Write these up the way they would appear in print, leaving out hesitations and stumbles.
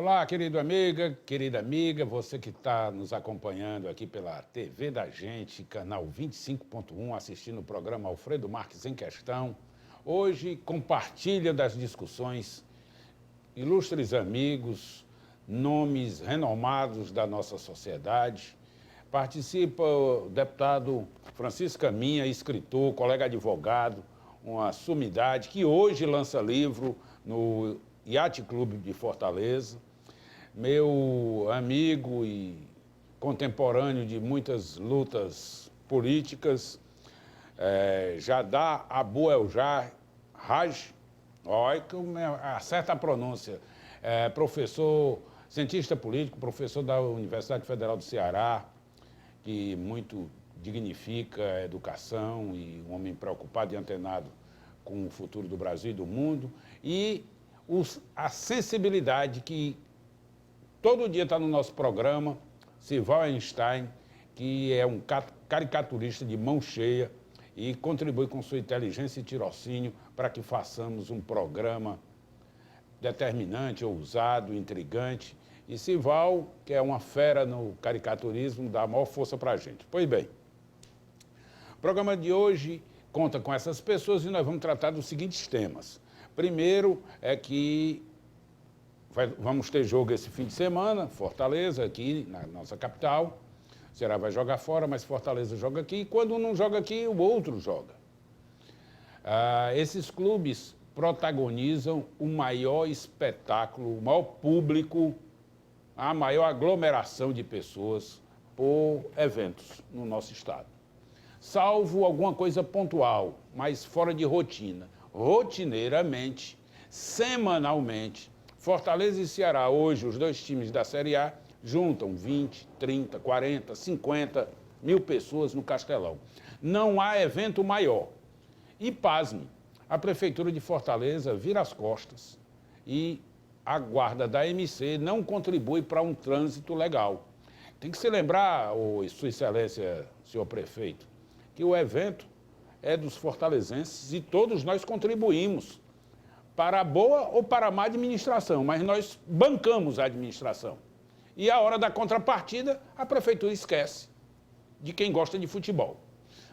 Olá, querida amiga, você que está nos acompanhando aqui pela TV da Gente, canal 25.1, assistindo o programa Alfredo Marques em Questão. Hoje compartilha das discussões ilustres amigos, nomes renomados da nossa sociedade. Participa o deputado Francisco Caminha, escritor, colega advogado, uma sumidade, que hoje lança livro no Yacht Clube de Fortaleza, meu amigo e contemporâneo de muitas lutas políticas, Jadar Abu Eljar Haj, olha que acerta a pronúncia, professor, cientista político, professor da Universidade Federal do Ceará, que muito dignifica a educação e um homem preocupado e antenado com o futuro do Brasil e do mundo, e a sensibilidade que todo dia está no nosso programa, Sival Einstein, que é um caricaturista de mão cheia e contribui com sua inteligência e tirocínio para que façamos um programa determinante, ousado, intrigante. E Sival, que é uma fera no caricaturismo, dá a maior força para a gente. Pois bem, o programa de hoje conta com essas pessoas e nós vamos tratar dos seguintes temas. Primeiro é que vamos ter jogo esse fim de semana, Fortaleza, aqui na nossa capital. O Ceará vai jogar fora, mas Fortaleza joga aqui. E quando um não joga aqui, o outro joga. Esses clubes protagonizam o maior espetáculo, o maior público, a maior aglomeração de pessoas por eventos no nosso estado. Salvo alguma coisa pontual, mas fora de rotina. Rotineiramente, semanalmente, Fortaleza e Ceará, hoje, os dois times da Série A, juntam 20, 30, 40, 50 mil pessoas no Castelão. Não há evento maior. E, pasme, a Prefeitura de Fortaleza vira as costas e a guarda da MC não contribui para um trânsito legal. Tem que se lembrar, Sua Excelência, senhor prefeito, que o evento é dos fortalezenses e todos nós contribuímos para a boa ou para a má administração, mas nós bancamos a administração. E a hora da contrapartida, a prefeitura esquece de quem gosta de futebol.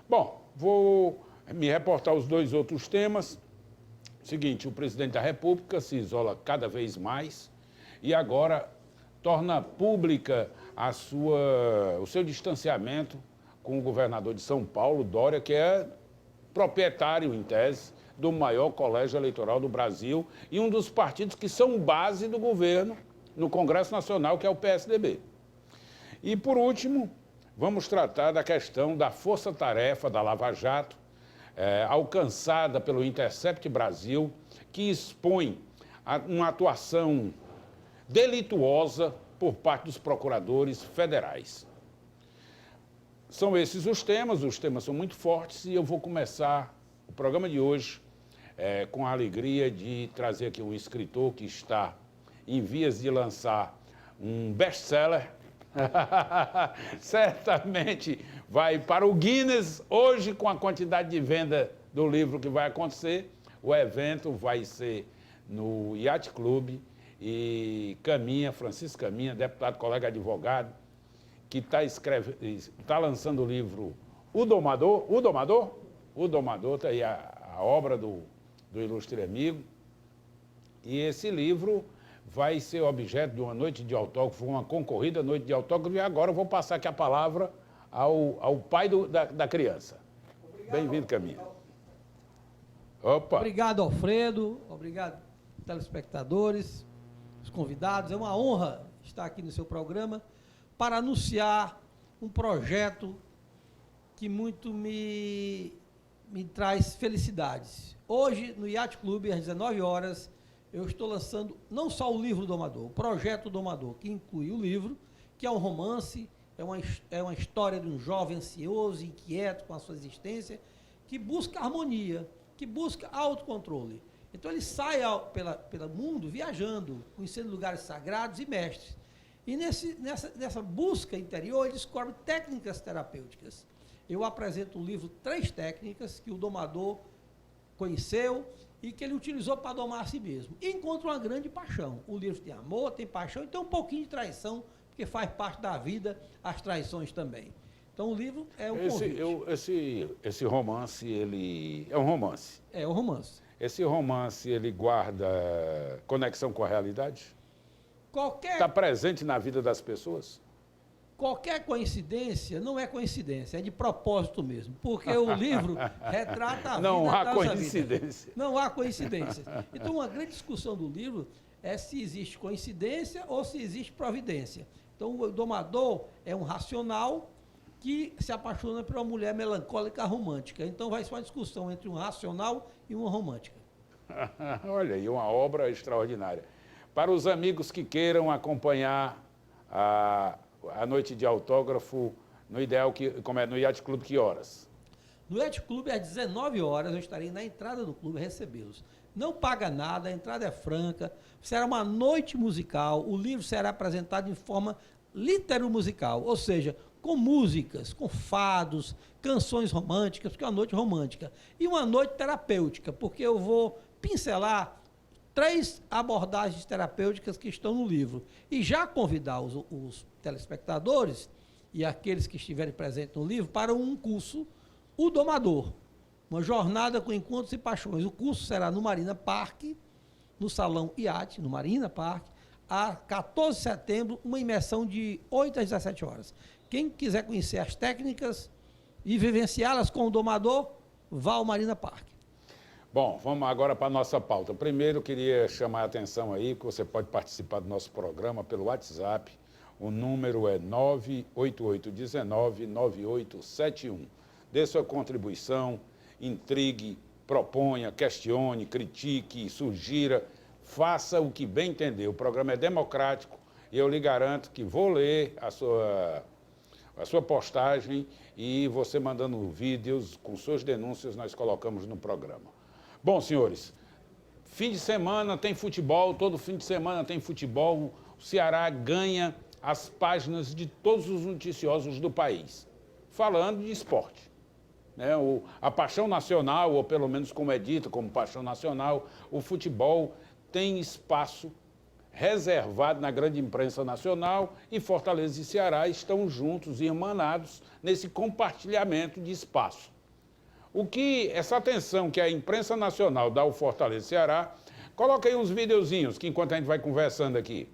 Bom, vou me reportar os dois outros temas. Seguinte, o presidente da República se isola cada vez mais e agora torna pública o seu distanciamento com o governador de São Paulo, Dória, que é proprietário, em tese, do maior colégio eleitoral do Brasil e um dos partidos que são base do governo no Congresso Nacional, que é o PSDB. E, por último, vamos tratar da questão da força-tarefa da Lava Jato, alcançada pelo Intercept Brasil, que expõe uma atuação delituosa por parte dos procuradores federais. São esses os temas são muito fortes e eu vou começar o programa de hoje com a alegria de trazer aqui um escritor que está em vias de lançar um best-seller. Certamente vai para o Guinness hoje com a quantidade de venda do livro que vai acontecer. O evento vai ser no Yacht Clube e Francisco Caminha, deputado, colega advogado, que está lançando o livro O Domador, está aí a obra do ilustre amigo. E esse livro vai ser objeto de uma noite de autógrafo, uma concorrida noite de autógrafo, e agora eu vou passar aqui a palavra ao pai da criança. Bem-vindo, Caminha. Opa! Obrigado, Alfredo, obrigado, telespectadores, os convidados. É uma honra estar aqui no seu programa para anunciar um projeto que muito me traz felicidades. Hoje, no Yacht Clube, às 19 horas, eu estou lançando não só o livro Domador, o projeto Domador, que inclui o livro, que é um romance, é uma história de um jovem ansioso, inquieto com a sua existência, que busca harmonia, que busca autocontrole. Então ele sai pelo mundo viajando, conhecendo lugares sagrados e mestres. E nessa busca interior, ele descobre técnicas terapêuticas. Eu apresento no livro 3 técnicas que o domador conheceu e que ele utilizou para domar a si mesmo. E encontra uma grande paixão. O livro tem amor, tem paixão e tem um pouquinho de traição, porque faz parte da vida as traições também. Então o livro é um convite. Esse romance, ele é um romance. É um romance. Esse romance, ele guarda conexão com a realidade? Qualquer Está presente na vida das pessoas? Qualquer coincidência não é coincidência, é de propósito mesmo, porque o livro retrata a vida Não há da nossa coincidência. vida. Não há coincidência. Então, uma grande discussão do livro é se existe coincidência ou se existe providência. Então, o domador é um racional que se apaixona por uma mulher melancólica romântica. Então, vai ser uma discussão entre um racional e uma romântica. Olha aí, uma obra extraordinária. Para os amigos que queiram acompanhar a noite de autógrafo, no ideal, como é no Yacht Club, que horas? No Yacht Club, às 19 horas, eu estarei na entrada do clube a recebê-los. Não paga nada, a entrada é franca, será uma noite musical, o livro será apresentado em forma litero-musical, ou seja, com músicas, com fados, canções românticas, porque é uma noite romântica. E uma noite terapêutica, porque eu vou pincelar 3 abordagens terapêuticas que estão no livro. E já convidar os telespectadores e aqueles que estiverem presentes no livro para um curso, O Domador, uma jornada com encontros e paixões. O curso será no Marina Park, no Salão Iate, no Marina Park, a 14 de setembro, uma imersão de 8 às 17 horas. Quem quiser conhecer as técnicas e vivenciá-las com o domador, vá ao Marina Park. Bom, vamos agora para a nossa pauta. Primeiro, eu queria chamar a atenção aí, que você pode participar do nosso programa pelo WhatsApp. O número é 988199871. Dê sua contribuição, intrigue, proponha, questione, critique, sugira, faça o que bem entender. O programa é democrático e eu lhe garanto que vou ler a sua postagem e você mandando vídeos com suas denúncias, nós colocamos no programa. Bom, senhores, fim de semana tem futebol, todo fim de semana tem futebol. O Ceará ganha as páginas de todos os noticiosos do país, falando de esporte. Né? A paixão nacional, ou pelo menos como é dito, como paixão nacional, o futebol tem espaço reservado na grande imprensa nacional e Fortaleza e Ceará estão juntos e irmanados nesse compartilhamento de espaço. Essa atenção que a imprensa nacional dá ao Fortaleza e Ceará, coloca aí uns videozinhos, que enquanto a gente vai conversando aqui.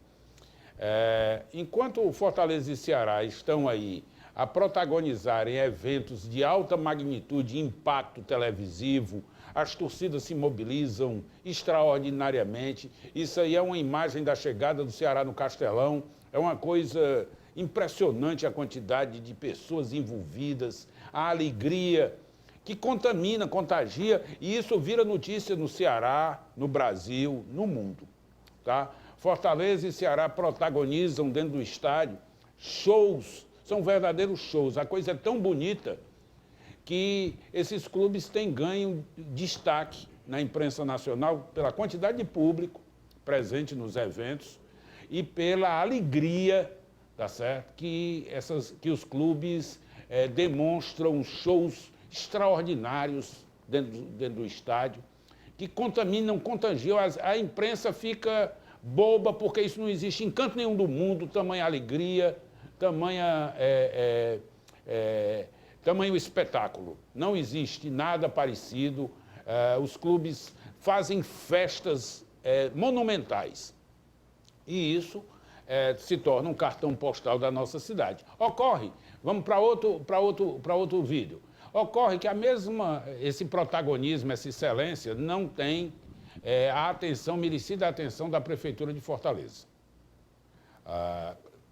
Enquanto o Fortaleza e Ceará estão aí a protagonizarem eventos de alta magnitude e impacto televisivo, as torcidas se mobilizam extraordinariamente. Isso aí é uma imagem da chegada do Ceará no Castelão, é uma coisa impressionante a quantidade de pessoas envolvidas, a alegria que contamina, contagia, e isso vira notícia no Ceará, no Brasil, no mundo. Tá? Fortaleza e Ceará protagonizam dentro do estádio shows, são verdadeiros shows. A coisa é tão bonita que esses clubes têm ganho destaque na imprensa nacional pela quantidade de público presente nos eventos e pela alegria, tá certo? Que os clubes demonstram shows extraordinários dentro do estádio, que contaminam, contagiam. A imprensa fica boba, porque isso não existe em canto nenhum do mundo, tamanha alegria, tamanho espetáculo. Não existe nada parecido. Os clubes fazem festas monumentais. E isso se torna um cartão postal da nossa cidade. Ocorre, vamos para outro vídeo. Ocorre que esse protagonismo, essa excelência, não tem a atenção, merecida atenção da Prefeitura de Fortaleza.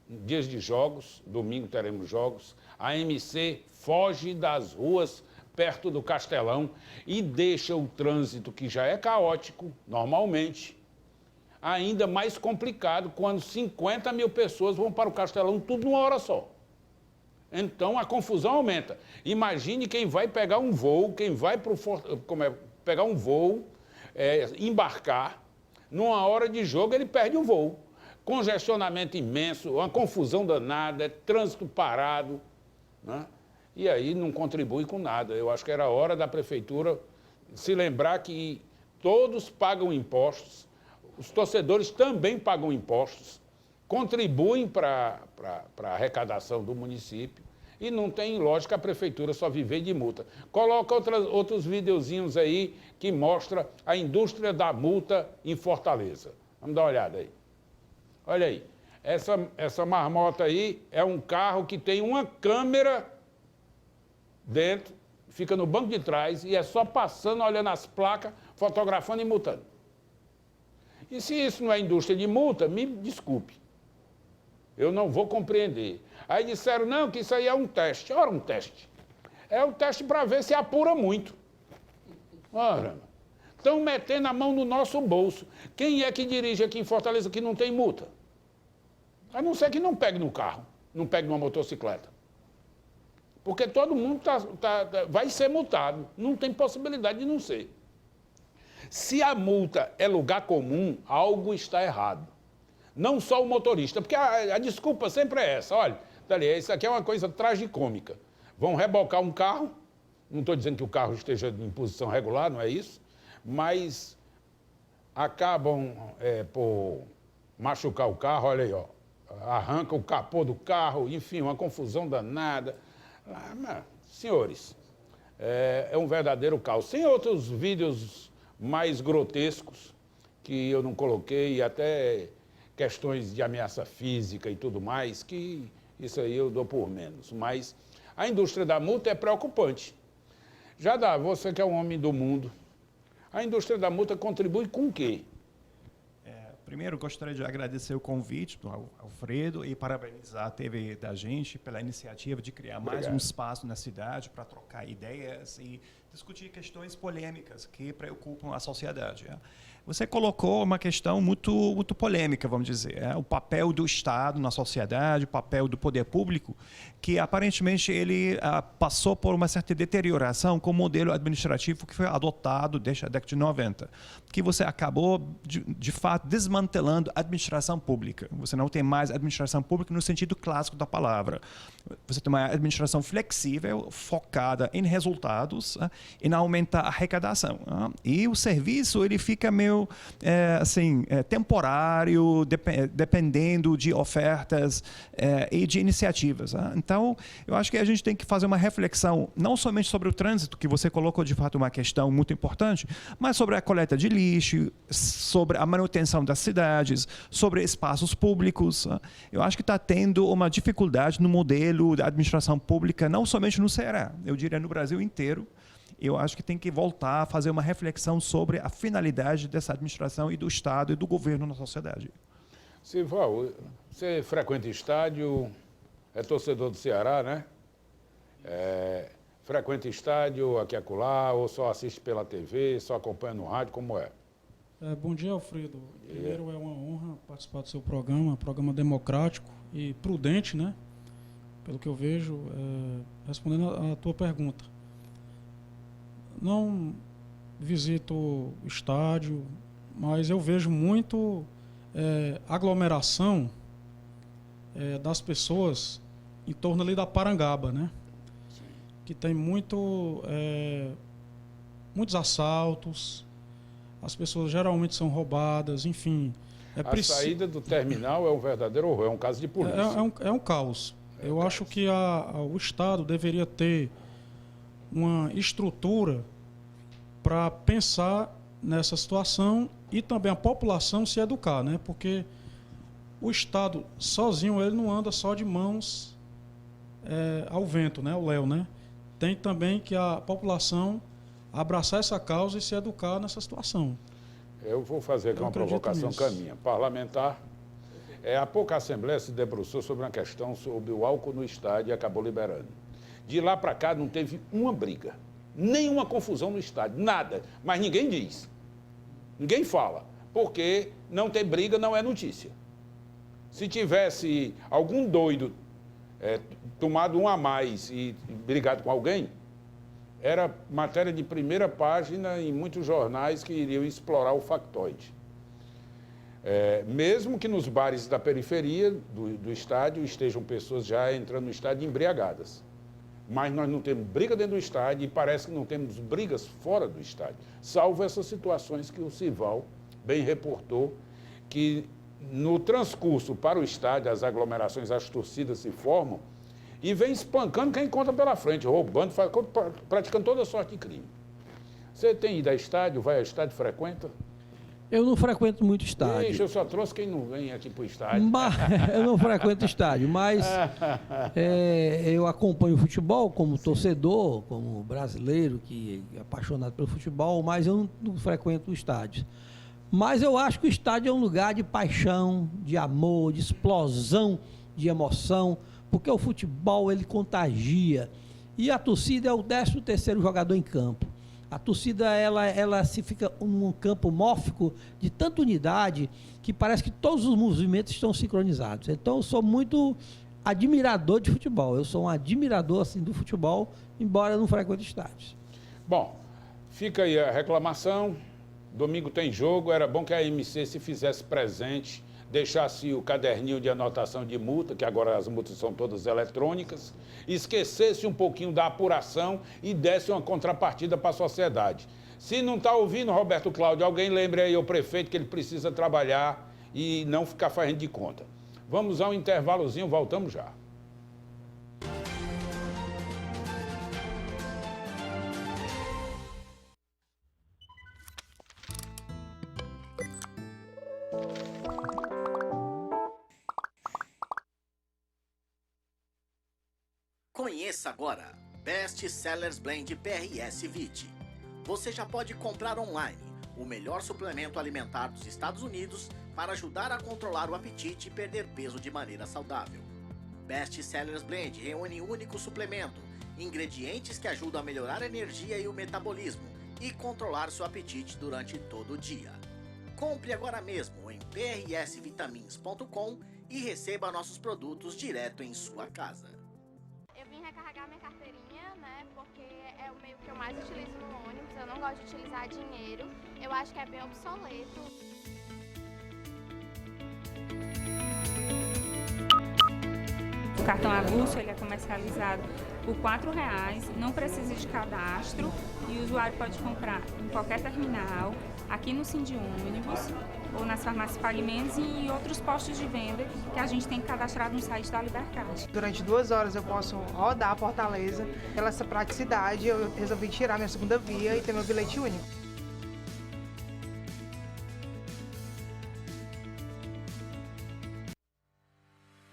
Dias de jogos, domingo teremos jogos, a MC foge das ruas perto do Castelão e deixa o trânsito, que já é caótico, normalmente, ainda mais complicado quando 50 mil pessoas vão para o Castelão, tudo numa hora só. Então, a confusão aumenta. Imagine quem vai pegar um voo, pegar um voo, embarcar, numa hora de jogo ele perde o voo. Congestionamento imenso, uma confusão danada, trânsito parado, né? E aí não contribui com nada. Eu acho que era hora da Prefeitura se lembrar que todos pagam impostos, os torcedores também pagam impostos, contribuem para a arrecadação do município e não tem lógica a prefeitura só viver de multa. Coloca outros videozinhos aí que mostra a indústria da multa em Fortaleza. Vamos dar uma olhada aí. Olha aí, essa marmota aí é um carro que tem uma câmera dentro, fica no banco de trás e é só passando, olhando as placas, fotografando e multando. E se isso não é indústria de multa, me desculpe. Eu não vou compreender. Aí disseram, não, que isso aí é um teste. Ora, um teste. É um teste para ver se apura muito. Ora, estão metendo a mão no nosso bolso. Quem é que dirige aqui em Fortaleza que não tem multa? A não ser que não pegue no carro, não pegue numa motocicleta. Porque todo mundo vai ser multado. Não tem possibilidade de não ser. Se a multa é lugar comum, algo está errado. Não só o motorista, porque a desculpa sempre é essa. Olha, isso aqui é uma coisa tragicômica. Vão rebocar um carro, não estou dizendo que o carro esteja em posição regular, não é isso, mas acabam por machucar o carro, olha aí, ó, arranca o capô do carro, enfim, uma confusão danada. Senhores, é um verdadeiro caos. Tem outros vídeos mais grotescos que eu não coloquei, até questões de ameaça física e tudo mais, que isso aí eu dou por menos. Mas a indústria da multa é preocupante. Jadá, você que é um homem do mundo, a indústria da multa contribui com o quê? Primeiro, gostaria de agradecer o convite do Alfredo e parabenizar a TV da gente pela iniciativa de criar mais um espaço na cidade para trocar ideias e discutir questões polêmicas que preocupam a sociedade. Você colocou uma questão muito polêmica, vamos dizer, o papel do Estado na sociedade, o papel do poder público, que aparentemente ele passou por uma certa deterioração com o modelo administrativo que foi adotado desde a década de 90, que você acabou, de fato, desmantelando a administração pública. Você não tem mais administração pública no sentido clássico da palavra. Você tem uma administração flexível, focada em resultados, em aumentar a arrecadação. E o serviço ele fica meio temporário, dependendo de ofertas e de iniciativas. Então, eu acho que a gente tem que fazer uma reflexão, não somente sobre o trânsito, que você colocou de fato uma questão muito importante, mas sobre a coleta de lixo, sobre a manutenção das cidades, sobre espaços públicos. Eu acho que está tendo uma dificuldade no modelo da administração pública, não somente no Ceará, eu diria no Brasil inteiro. Eu acho que tem que voltar a fazer uma reflexão sobre a finalidade dessa administração e do Estado e do governo na sociedade. Sival, você frequenta estádio, é torcedor do Ceará, né? Frequenta estádio aqui e acolá, ou só assiste pela TV, só acompanha no rádio, como é? Bom dia, Alfredo. Primeiro, é uma honra participar do seu programa democrático e prudente, né? Pelo que eu vejo, respondendo a tua pergunta. Não visito o estádio, mas eu vejo muito aglomeração das pessoas em torno ali da Parangaba, né? Sim. Que tem muitos assaltos, as pessoas geralmente são roubadas, enfim. A saída do terminal é um verdadeiro horror, é um caso de polícia. É um caos. Eu acho que o Estado deveria ter uma estrutura para pensar nessa situação e também a população se educar, né? Porque o Estado sozinho ele não anda só de mãos ao vento, né? O léu, né? Tem também que a população abraçar essa causa e se educar nessa situação. Eu vou fazer aqui uma provocação caminha. Parlamentar, há pouco a Assembleia se debruçou sobre uma questão sobre o álcool no estádio e acabou liberando. De lá para cá não teve uma briga, nenhuma confusão no estádio, nada. Mas ninguém diz, ninguém fala, porque não ter briga não é notícia. Se tivesse algum doido tomado um a mais e brigado com alguém, era matéria de primeira página em muitos jornais que iriam explorar o factoide. Mesmo que nos bares da periferia do estádio estejam pessoas já entrando no estádio embriagadas. mas nós não temos briga dentro do estádio e parece que não temos brigas fora do estádio, salvo essas situações que o Sival bem reportou, que no transcurso para o estádio, as aglomerações, as torcidas se formam e vem espancando quem encontra pela frente, roubando, praticando toda sorte de crime. Você tem ido a estádio, vai ao estádio, frequenta? Eu não frequento muito estádio. Ixi, eu só trouxe quem não vem aqui para o estádio. Eu não frequento estádio, mas eu acompanho o futebol como torcedor, como brasileiro que é apaixonado pelo futebol, mas eu não frequento o estádio. Mas eu acho que o estádio é um lugar de paixão, de amor, de explosão, de emoção, porque o futebol ele contagia. E a torcida é o 13º jogador em campo. A torcida, ela se fica num campo mórfico de tanta unidade que parece que todos os movimentos estão sincronizados. Então, eu sou muito admirador de futebol. Eu sou um admirador assim, do futebol, embora eu não frequente estádios. Bom, fica aí a reclamação. Domingo tem jogo. Era bom que a MC se fizesse presente, deixasse o caderninho de anotação de multa, que agora as multas são todas eletrônicas, esquecesse um pouquinho da apuração e desse uma contrapartida para a sociedade. Se não está ouvindo, Roberto Cláudio, alguém lembre aí ao prefeito que ele precisa trabalhar e não ficar fazendo de conta. Vamos a um intervalozinho, voltamos já. Conheça agora Best Sellers Blend PRS Vit. Você já pode comprar online o melhor suplemento alimentar dos Estados Unidos para ajudar a controlar o apetite e perder peso de maneira saudável. Best Sellers Blend reúne um único suplemento, ingredientes que ajudam a melhorar a energia e o metabolismo e controlar seu apetite durante todo o dia. Compre agora mesmo em prsvitamins.com e receba nossos produtos direto em sua casa. Eu vim recarregar minha carteirinha, né, porque é o meio que eu mais utilizo no ônibus. Eu não gosto de utilizar dinheiro, eu acho que é bem obsoleto. O cartão avulso ele é comercializado por R$4, não precisa de cadastro e o usuário pode comprar em qualquer terminal, aqui no Cindy Ônibus, ou nas farmácias Pague Menos e em outros postos de venda que a gente tem cadastrado no site da Libercard. Durante 2 horas eu posso rodar a Fortaleza. Pela essa praticidade, eu resolvi tirar minha segunda via e ter meu bilhete único.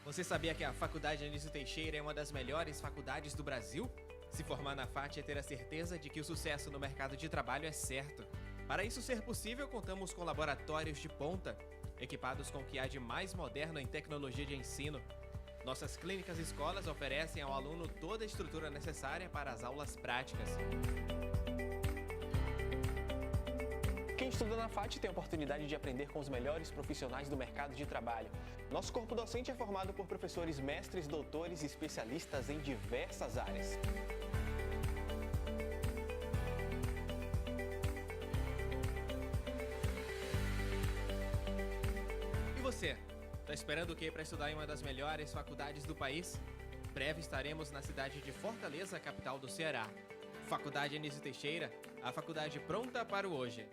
Você sabia que a Faculdade Anísio Teixeira é uma das melhores faculdades do Brasil? Se formar na FAT é ter a certeza de que o sucesso no mercado de trabalho é certo. Para isso ser possível, contamos com laboratórios de ponta, equipados com o que há de mais moderno em tecnologia de ensino. Nossas clínicas e escolas oferecem ao aluno toda a estrutura necessária para as aulas práticas. Quem estuda na FAT tem a oportunidade de aprender com os melhores profissionais do mercado de trabalho. Nosso corpo docente é formado por professores mestres, doutores e especialistas em diversas áreas. E você? Tá esperando o quê para estudar em uma das melhores faculdades do país? Breve estaremos na cidade de Fortaleza, capital do Ceará. Faculdade Anísio Teixeira, a faculdade pronta para o hoje.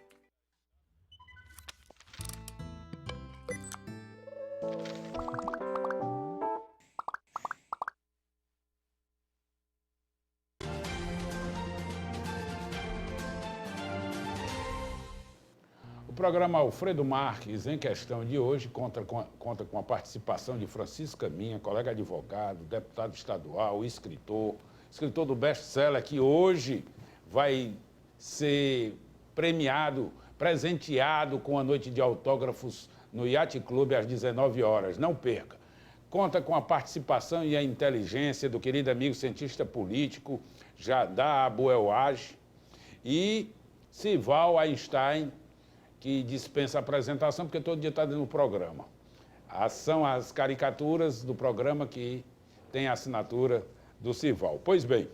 O programa Alfredo Marques, em questão de hoje, conta com a participação de Francisco Caminha, colega advogado, deputado estadual, escritor do best-seller, que hoje vai ser premiado, presenteado com a noite de autógrafos no Yacht Club às 19 horas. Não perca. Conta com a participação e a inteligência do querido amigo cientista político Jadá Abuelage e Sival Einstein, que dispensa a apresentação, porque todo dia está dentro do programa. São as caricaturas do programa que tem a assinatura do Sival. Pois bem,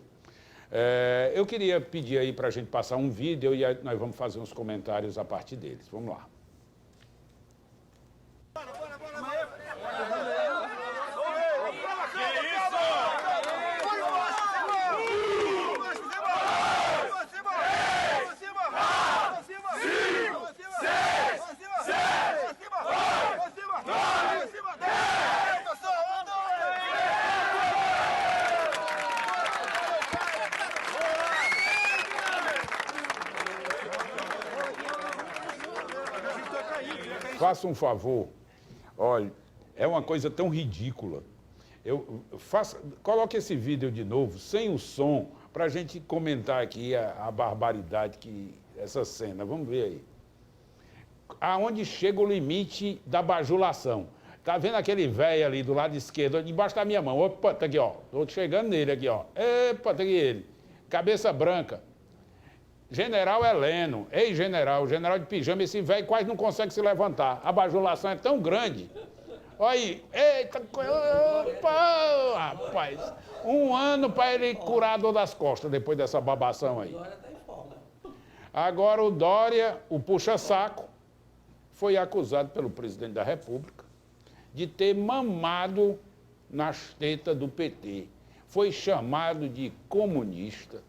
eu queria pedir aí para a gente passar um vídeo e aí nós vamos fazer uns comentários a partir deles. Vamos lá. faça um favor. Olha, é uma coisa tão ridícula. Coloque esse vídeo de novo, sem o som, para a gente comentar aqui a barbaridade que essa cena. Vamos ver aí. Aonde chega o limite da bajulação. Tá vendo aquele velho ali do lado esquerdo, debaixo da minha mão? Opa, tá aqui, ó. Tô chegando nele aqui, ó. Epa, tá aqui ele. Cabeça branca. General Heleno, ex-general, general de pijama, esse velho quase não consegue se levantar. A bajulação é tão grande. Olha aí, eita, opa, rapaz. 1 ano para ele curar a dor das costas depois dessa babação aí. Agora o Dória, o puxa-saco, foi acusado pelo presidente da República de ter mamado nas tetas do PT. Foi chamado de comunista,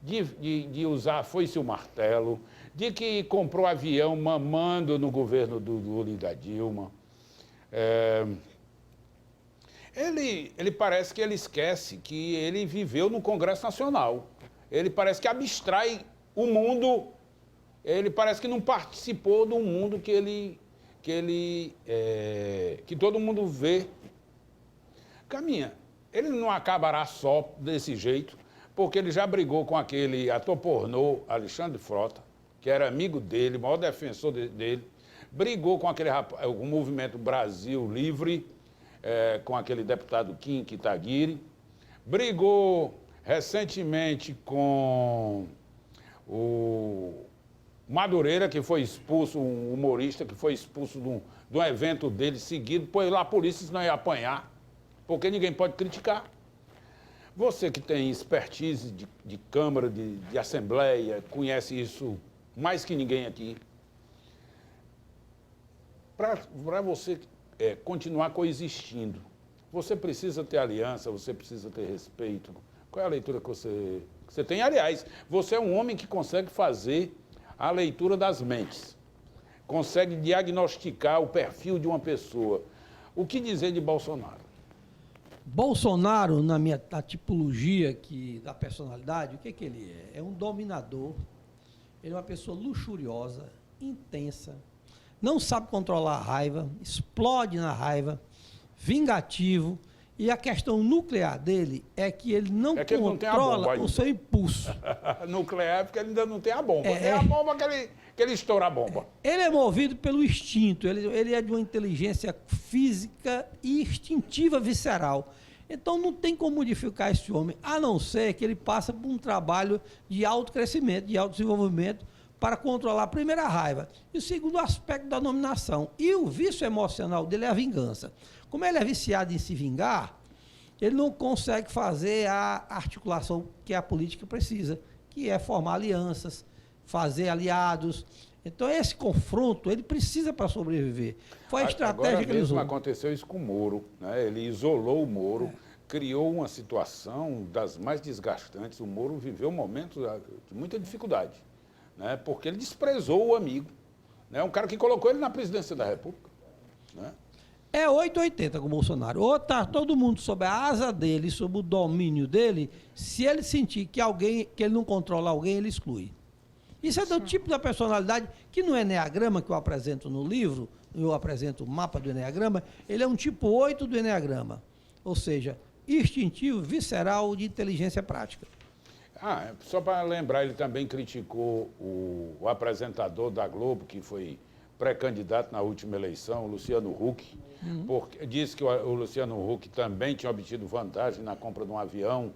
de usar foice o martelo, de que comprou avião mamando no governo do Lula e da Dilma. Ele parece que ele esquece que ele viveu no Congresso Nacional. Ele parece que abstrai o mundo, ele parece que não participou do mundo que todo mundo vê. Caminha, ele não acabará só desse jeito, porque ele já brigou com aquele ator pornô, Alexandre Frota, que era amigo dele, maior defensor dele, brigou com aquele rapaz, o movimento Brasil Livre, com aquele deputado Kim Kitaguiri, brigou recentemente com o Madureira, que foi expulso, um humorista que foi expulso de um evento dele seguido, pois lá a polícia não ia apanhar, porque ninguém pode criticar. Você que tem expertise de Câmara, de Assembleia, conhece isso mais que ninguém aqui. Para você continuar coexistindo, você precisa ter aliança, você precisa ter respeito. Qual é a leitura que você tem? Aliás, você é um homem que consegue fazer a leitura das mentes, consegue diagnosticar o perfil de uma pessoa. O que dizer de Bolsonaro? Bolsonaro, na tipologia da personalidade, o que ele é? É um dominador, ele é uma pessoa luxuriosa, intensa, não sabe controlar a raiva, explode na raiva, vingativo, e a questão nuclear dele é que ele não controla o seu impulso. Nuclear porque ele ainda não tem a bomba. É a bomba que ele estoura a bomba. Ele é movido pelo instinto, ele é de uma inteligência física e instintiva visceral. Então não tem como modificar esse homem, a não ser que ele passe por um trabalho de autocrescimento, de autodesenvolvimento, para controlar, primeiro, a raiva, e o segundo aspecto da dominação. E o vício emocional dele é a vingança. Como ele é viciado em se vingar, ele não consegue fazer a articulação que a política precisa, que é formar alianças, fazer aliados. Então, esse confronto, ele precisa para sobreviver. Foi a estratégia que ele usou. Aconteceu isso com o Moro, né? Ele isolou o Moro, criou uma situação das mais desgastantes. O Moro viveu momentos de muita dificuldade, né? Porque ele desprezou o amigo, né? Um cara que colocou ele na presidência da República, né? É 880 com o Bolsonaro. Ou está todo mundo sob a asa dele, sob o domínio dele, se ele sentir que ele não controla alguém, ele exclui. Isso é do tipo da personalidade que no Eneagrama, que eu apresento no livro, eu apresento o mapa do Eneagrama, ele é um tipo 8 do Eneagrama. Ou seja, instintivo, visceral, de inteligência prática. Só para lembrar, ele também criticou o apresentador da Globo, que foi pré-candidato na última eleição, o Luciano Huck, porque disse que o Luciano Huck também tinha obtido vantagem na compra de um avião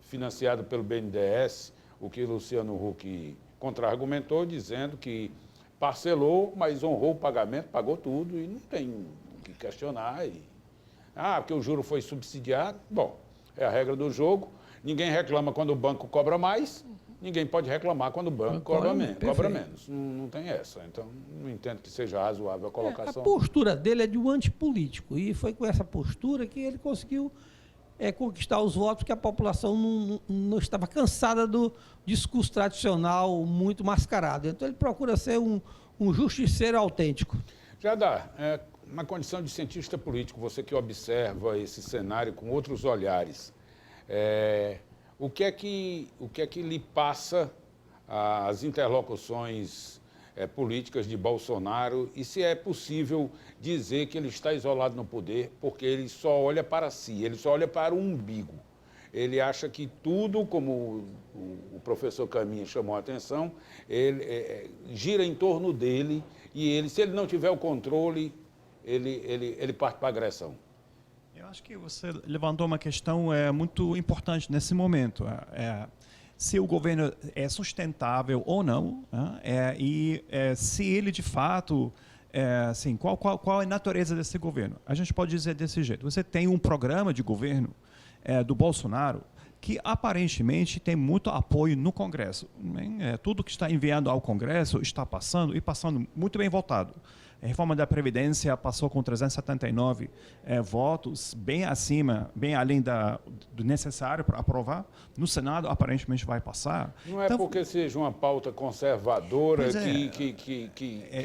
financiado pelo BNDES, o que o Luciano Huck contra-argumentou, dizendo que parcelou, mas honrou o pagamento, pagou tudo e não tem o que questionar. Porque o juro foi subsidiado. Bom, é a regra do jogo. Ninguém reclama quando o banco cobra mais, ninguém pode reclamar quando o banco cobra menos. Não tem essa. Então, não entendo que seja razoável a colocação. A postura dele é de um antipolítico, e foi com essa postura que ele conseguiu conquistar os votos, que a população não estava cansada do discurso tradicional muito mascarado. Então, ele procura ser um justiceiro autêntico. Já dá. Na condição de cientista político, você que observa esse cenário com outros olhares, o que é que lhe passa as interlocuções políticas de Bolsonaro e se é possível dizer que ele está isolado no poder porque ele só olha para si, ele só olha para o umbigo. Ele acha que tudo, como o professor Caminha chamou a atenção, ele gira em torno dele e ele, se ele não tiver o controle, ele parte para a agressão. Eu acho que você levantou uma questão muito importante nesse momento. Se o governo é sustentável ou não, se ele de fato, assim, qual é a natureza desse governo? A gente pode dizer desse jeito: você tem um programa de governo do Bolsonaro que aparentemente tem muito apoio no Congresso. Tudo que está enviando ao Congresso está passando e passando muito bem votado. A reforma da Previdência passou com 379 votos, bem acima, bem além do necessário para aprovar. No Senado, aparentemente, vai passar. Não é então, porque seja uma pauta conservadora que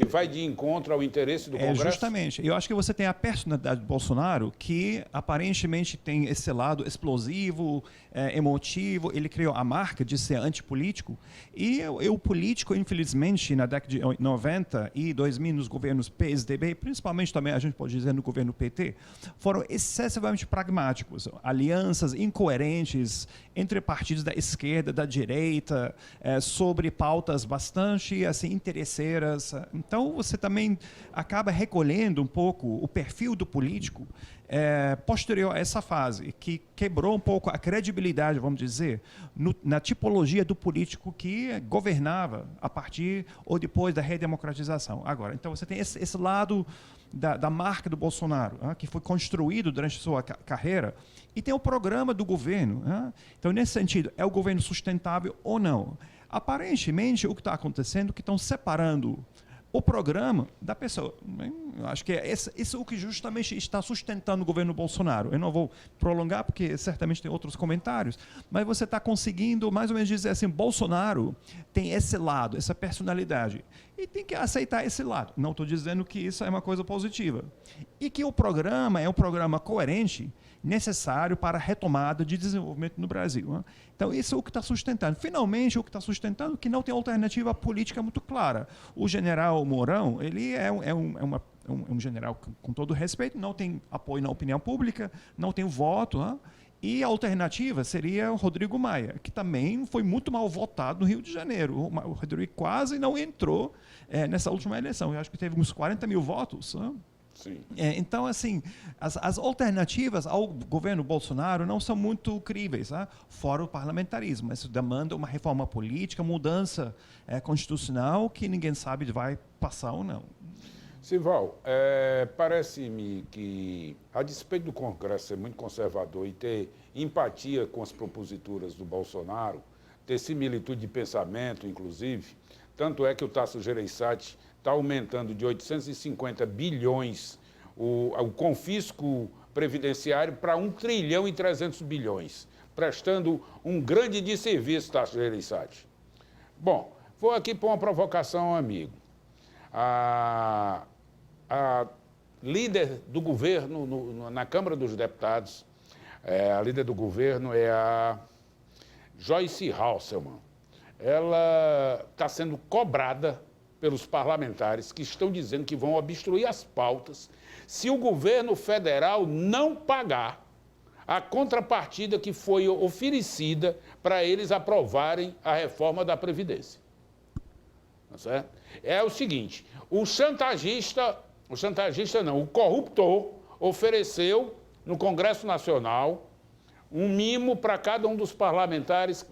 vai de encontro ao interesse do Congresso? Justamente. Eu acho que você tem a personalidade do Bolsonaro que, aparentemente, tem esse lado explosivo, emotivo. Ele criou a marca de ser antipolítico. E o político, infelizmente, na década de 90 e 2000, nos governos PSDB, principalmente também, a gente pode dizer, no governo PT, foram excessivamente pragmáticos. Alianças incoerentes entre partidos da esquerda, da direita, sobre pautas bastante assim, interesseiras. Então, você também acaba recolhendo um pouco o perfil do político posterior a essa fase, que quebrou um pouco a credibilidade, vamos dizer, na tipologia do político que governava a partir ou depois da redemocratização. Agora, então você tem esse lado da marca do Bolsonaro, que foi construído durante a sua carreira, e tem o programa do governo. Então, nesse sentido, é o governo sustentável ou não? Aparentemente, o que está acontecendo é que estão separando o programa da pessoa. Eu acho que isso é o que justamente está sustentando o governo Bolsonaro. Eu não vou prolongar, porque certamente tem outros comentários, mas você está conseguindo mais ou menos dizer assim: Bolsonaro tem esse lado, essa personalidade, e tem que aceitar esse lado. Não estou dizendo que isso é uma coisa positiva. E que o programa é um programa coerente, necessário para a retomada de desenvolvimento no Brasil. Então, isso é o que está sustentando. Finalmente, o que está sustentando é que não tem alternativa política muito clara. O general Mourão, ele é um general, com todo respeito, não tem apoio na opinião pública, não tem voto, e a alternativa seria o Rodrigo Maia, que também foi muito mal votado no Rio de Janeiro. O Rodrigo quase não entrou nessa última eleição. Eu acho que teve uns 40 mil votos. Sim. Então, assim, as alternativas ao governo Bolsonaro não são muito críveis, fora o parlamentarismo. Isso demanda uma reforma política, mudança constitucional, que ninguém sabe se vai passar ou não. Sival, parece-me que, a despeito do Congresso ser muito conservador e ter empatia com as proposituras do Bolsonaro, ter similitude de pensamento, inclusive, tanto é que o Tasso Gereissati está aumentando de 850 bilhões o confisco previdenciário para 1 trilhão e 300 bilhões, prestando um grande desserviço, Tasso Gereissati. Bom, vou aqui pôr uma provocação, amigo. A líder do governo na Câmara dos Deputados, a líder do governo é a Joyce Hasselmann. Ela está sendo cobrada pelos parlamentares que estão dizendo que vão obstruir as pautas se o governo federal não pagar a contrapartida que foi oferecida para eles aprovarem a reforma da Previdência. Tá certo? É o seguinte, o corruptor ofereceu no Congresso Nacional um mimo para cada um dos parlamentares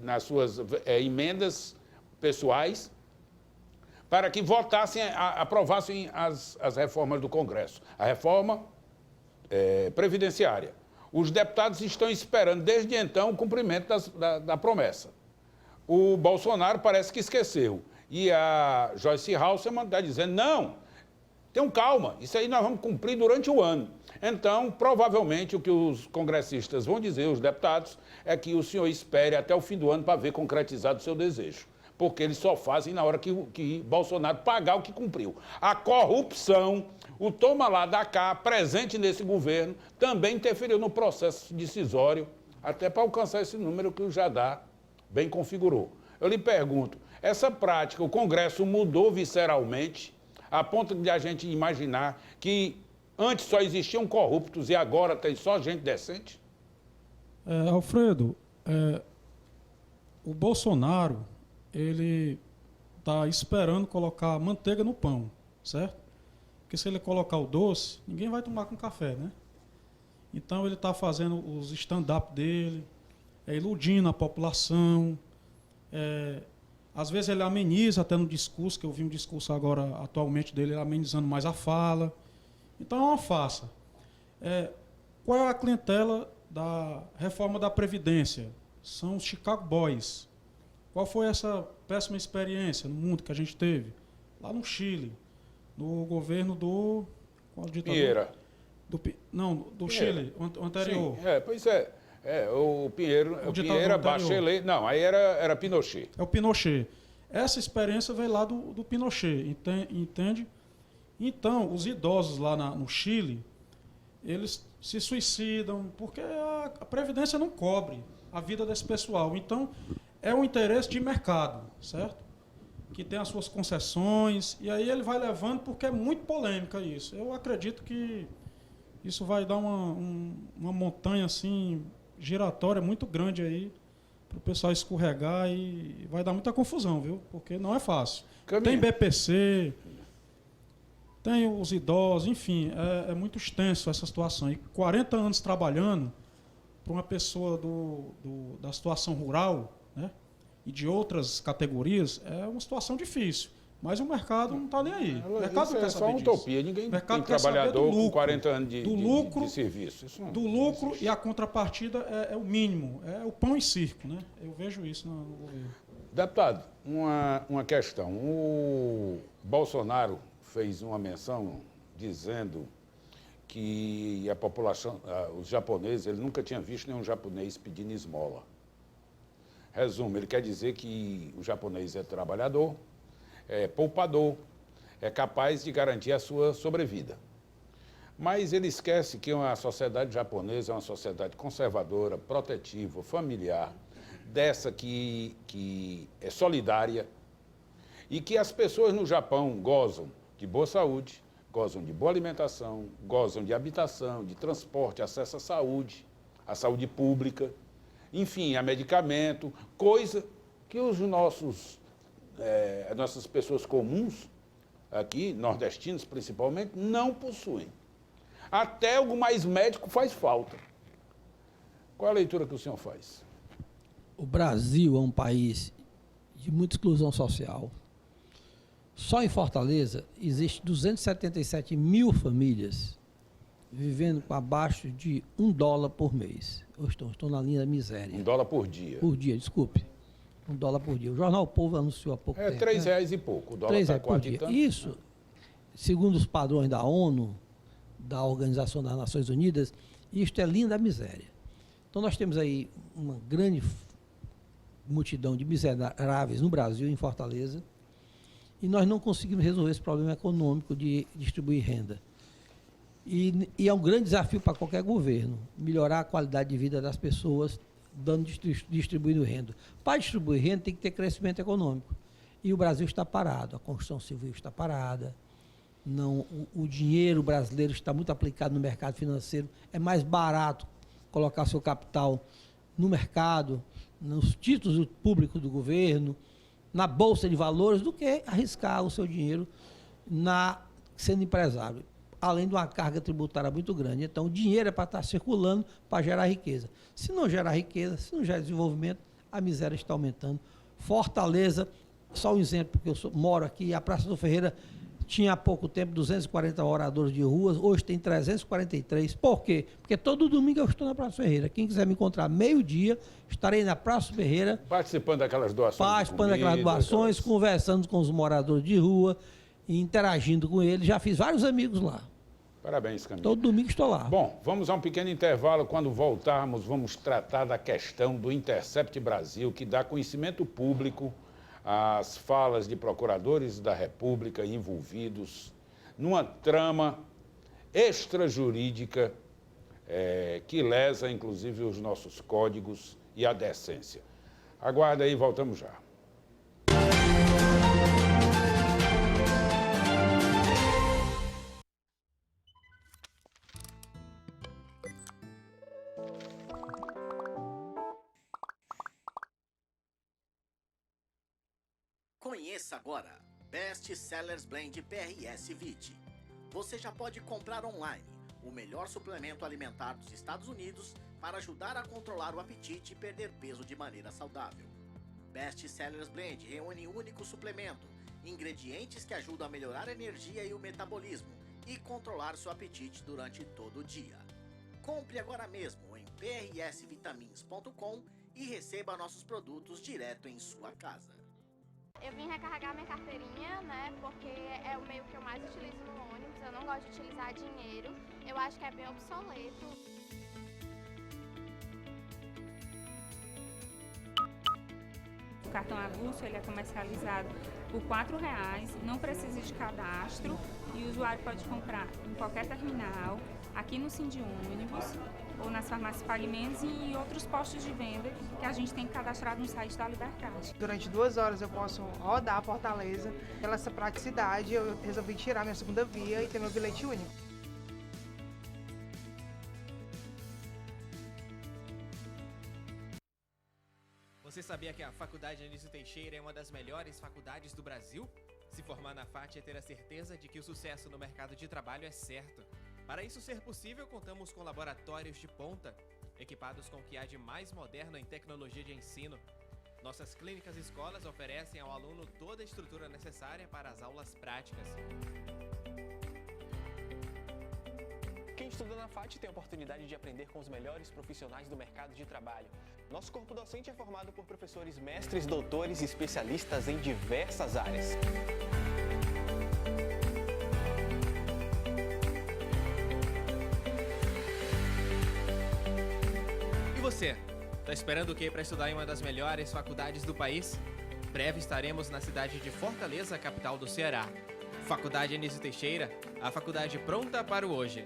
nas suas emendas pessoais, para que votassem, aprovassem as reformas do Congresso. A reforma previdenciária. Os deputados estão esperando, desde então, o cumprimento da promessa. O Bolsonaro parece que esqueceu. E a Joyce Hasselmann está dizendo, não, tenham calma, isso aí nós vamos cumprir durante o ano. Então, provavelmente, o que os congressistas vão dizer, os deputados, é que o senhor espere até o fim do ano para ver concretizado o seu desejo. Porque eles só fazem na hora que Bolsonaro pagar o que cumpriu. A corrupção, o toma lá da cá, presente nesse governo, também interferiu no processo decisório, até para alcançar esse número que o Jadá bem configurou. Eu lhe pergunto, essa prática. O Congresso mudou visceralmente, a ponto de a gente imaginar que antes só existiam corruptos e agora tem só gente decente? Alfredo, o Bolsonaro, ele está esperando colocar manteiga no pão, certo? Porque se ele colocar o doce, ninguém vai tomar com café, né? Então ele está fazendo os stand-up dele, iludindo a população. Às vezes ele ameniza até no discurso, que eu vi um discurso agora atualmente dele, ele amenizando mais a fala. Então é uma farsa. Qual é a clientela da reforma da Previdência? São os Chicago Boys. Qual foi essa péssima experiência no mundo que a gente teve? Lá no Chile, no governo do... Qual ditador? Pinheira. Do Pinheira. Chile, o anterior. Sim, pois é. O Pinheira, Bachelet... Não, aí era Pinochet. É o Pinochet. Essa experiência veio lá do Pinochet, entende? Então, os idosos lá no Chile, eles se suicidam, porque a Previdência não cobre a vida desse pessoal. Então, é um interesse de mercado, certo? Que tem as suas concessões, e aí ele vai levando, porque é muito polêmica isso. Eu acredito que isso vai dar uma montanha assim giratória muito grande aí para o pessoal escorregar e vai dar muita confusão, viu? Porque não é fácil. Tem BPC, tem os idosos, enfim, é muito extenso essa situação. E 40 anos trabalhando para uma pessoa da situação rural, né, e de outras categorias, é uma situação difícil. Mas o mercado não está nem aí. O mercado não quer só saber uma disso. utopia. Ninguém tem quer trabalhador lucro, com 40 anos de serviço. Isso não lucro existe. E a contrapartida é o mínimo. É o pão e circo, né? Eu vejo isso no governo. Deputado, uma questão. O Bolsonaro fez uma menção dizendo que a população, os japoneses, ele nunca tinha visto nenhum japonês pedindo esmola. Resumo, ele quer dizer que o japonês é trabalhador, é poupador, é capaz de garantir a sua sobrevida. Mas ele esquece que a sociedade japonesa é uma sociedade conservadora, protetiva, familiar, dessa que é solidária, e que as pessoas no Japão gozam de boa saúde, gozam de boa alimentação, gozam de habitação, de transporte, acesso à saúde pública, enfim, a medicamento, coisa que os nossas pessoas comuns, aqui, nordestinos principalmente, não possuem. Até algo mais médico faz falta. Qual a leitura que o senhor faz? O Brasil é um país de muita exclusão social. Só em Fortaleza existe 277 mil famílias vivendo com abaixo de $1 por mês. Eu estou na linha da miséria. $1 por dia. Por dia, desculpe. $1 por dia. O jornal O Povo anunciou há pouco tempo. R$3 e pouco. O dólar está 4 e tanto. Isso, segundo os padrões da ONU, da Organização das Nações Unidas, isto é linha da miséria. Então nós temos aí uma grande multidão de miseráveis no Brasil, em Fortaleza, e nós não conseguimos resolver esse problema econômico de distribuir renda. E é um grande desafio para qualquer governo, melhorar a qualidade de vida das pessoas, distribuindo renda. Para distribuir renda tem que ter crescimento econômico. E o Brasil está parado, a construção civil está parada, o dinheiro brasileiro está muito aplicado no mercado financeiro, é mais barato colocar seu capital no mercado, nos títulos públicos do governo, na Bolsa de Valores, do que arriscar o seu dinheiro sendo empresário, além de uma carga tributária muito grande. Então, o dinheiro é para estar circulando, para gerar riqueza. Se não gerar riqueza, se não gerar desenvolvimento, a miséria está aumentando. Fortaleza, só um exemplo, porque eu moro aqui, a Praça do Ferreira tinha há pouco tempo 240 moradores de ruas, hoje tem 343. Por quê? Porque todo domingo eu estou na Praça Ferreira. Quem quiser me encontrar meio-dia, estarei na Praça Ferreira. Participando daquelas doações. Participando daquelas doações, conversando com os moradores de rua, e interagindo com eles. Já fiz vários amigos lá. Parabéns, Camila. Todo domingo estou lá. Bom, vamos a um pequeno intervalo. Quando voltarmos, vamos tratar da questão do Intercept Brasil, que dá conhecimento público às falas de procuradores da República envolvidos numa trama extrajurídica que lesa, inclusive, os nossos códigos e a decência. Aguarda aí, voltamos já. Conheça agora Best Sellers Blend PRS VIT. Você já pode comprar online o melhor suplemento alimentar dos Estados Unidos para ajudar a controlar o apetite e perder peso de maneira saudável. Best Sellers Blend reúne um único suplemento, ingredientes que ajudam a melhorar a energia e o metabolismo e controlar seu apetite durante todo o dia. Compre agora mesmo em prsvitamins.com e receba nossos produtos direto em sua casa. Eu vim recarregar minha carteirinha, né, porque é o meio que eu mais utilizo no ônibus. Eu não gosto de utilizar dinheiro, eu acho que é bem obsoleto. O cartão avulso ele é comercializado por R$4, não precisa de cadastro e o usuário pode comprar em qualquer terminal, aqui no Cindy Ônibus, ou nas farmácias Pague Menos e em outros postos de venda que a gente tem cadastrado no site da Libercard. Durante 2 horas eu posso rodar a Fortaleza. Pela essa praticidade, eu resolvi tirar minha segunda via e ter meu bilhete único. Você sabia que a Faculdade Anísio Teixeira é uma das melhores faculdades do Brasil? Se formar na FAT é ter a certeza de que o sucesso no mercado de trabalho é certo. Para isso ser possível, contamos com laboratórios de ponta, equipados com o que há de mais moderno em tecnologia de ensino. Nossas clínicas e escolas oferecem ao aluno toda a estrutura necessária para as aulas práticas. Quem estuda na FAT tem a oportunidade de aprender com os melhores profissionais do mercado de trabalho. Nosso corpo docente é formado por professores mestres, doutores e especialistas em diversas áreas. E você? Tá esperando o quê para estudar em uma das melhores faculdades do país? Breve estaremos na cidade de Fortaleza, capital do Ceará. Faculdade Anísio Teixeira, a faculdade pronta para o hoje.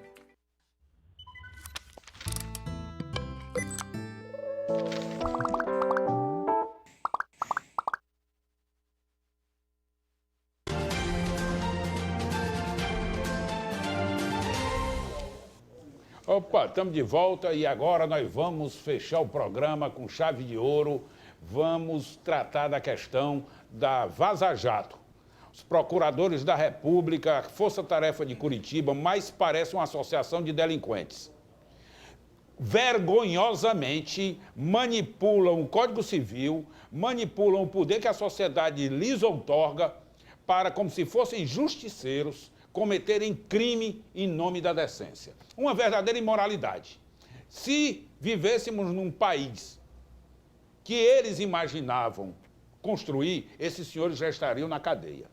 Opa, estamos de volta e agora nós vamos fechar o programa com chave de ouro. Vamos tratar da questão da Vaza Jato. Os procuradores da República, a Força Tarefa de Curitiba, mais parece uma associação de delinquentes. Vergonhosamente manipulam o Código Civil, manipulam o poder que a sociedade lhes outorga para, como se fossem justiceiros, cometerem crime em nome da decência. Uma verdadeira imoralidade. Se vivêssemos num país que eles imaginavam construir, esses senhores já estariam na cadeia.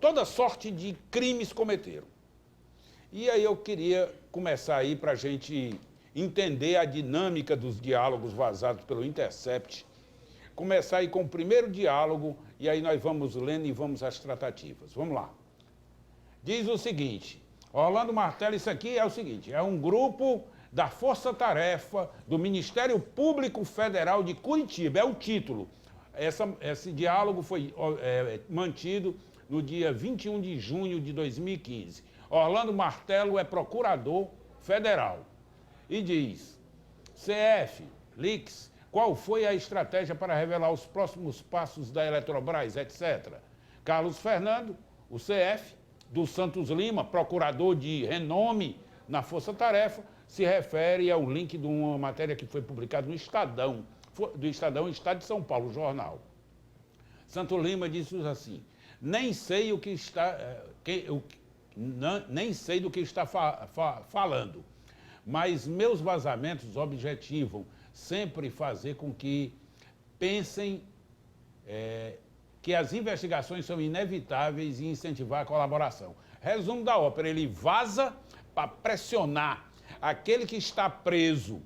Toda sorte de crimes cometeram. E aí eu queria começar aí para a gente entender a dinâmica dos diálogos vazados pelo Intercept. Começar aí com o primeiro diálogo e aí nós vamos lendo e vamos às tratativas. Vamos lá. Diz o seguinte, Orlando Martello, isso aqui é o seguinte, é um grupo da Força Tarefa do Ministério Público Federal de Curitiba, é o título. Esse diálogo foi mantido no dia 21 de junho de 2015. Orlando Martello é procurador federal e diz, CF, Lix, qual foi a estratégia para revelar os próximos passos da Eletrobras, etc. Carlos Fernando, o CF, do Santos Lima, procurador de renome na Força Tarefa, se refere ao link de uma matéria que foi publicada no Estadão, Estado de São Paulo, jornal. Santos Lima disse assim, nem sei do que está falando, mas meus vazamentos objetivam sempre fazer com que pensem que as investigações são inevitáveis e incentivar a colaboração. Resumo da ópera, ele vaza para pressionar aquele que está preso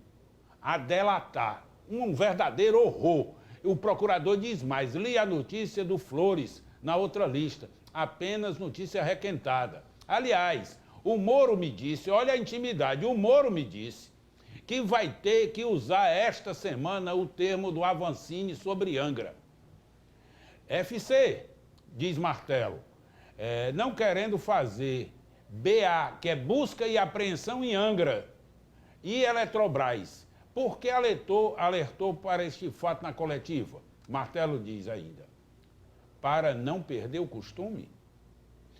a delatar. Um verdadeiro horror. O procurador diz mais, li a notícia do Flores na outra lista, apenas notícia requentada. Aliás, o Moro me disse, olha a intimidade, o Moro me disse que vai ter que usar esta semana o termo do Avancini sobre Angra. FC, diz Martello, não querendo fazer BA, que é busca e apreensão em Angra, e Eletrobras, por que alertou para este fato na coletiva? Martello diz ainda, para não perder o costume?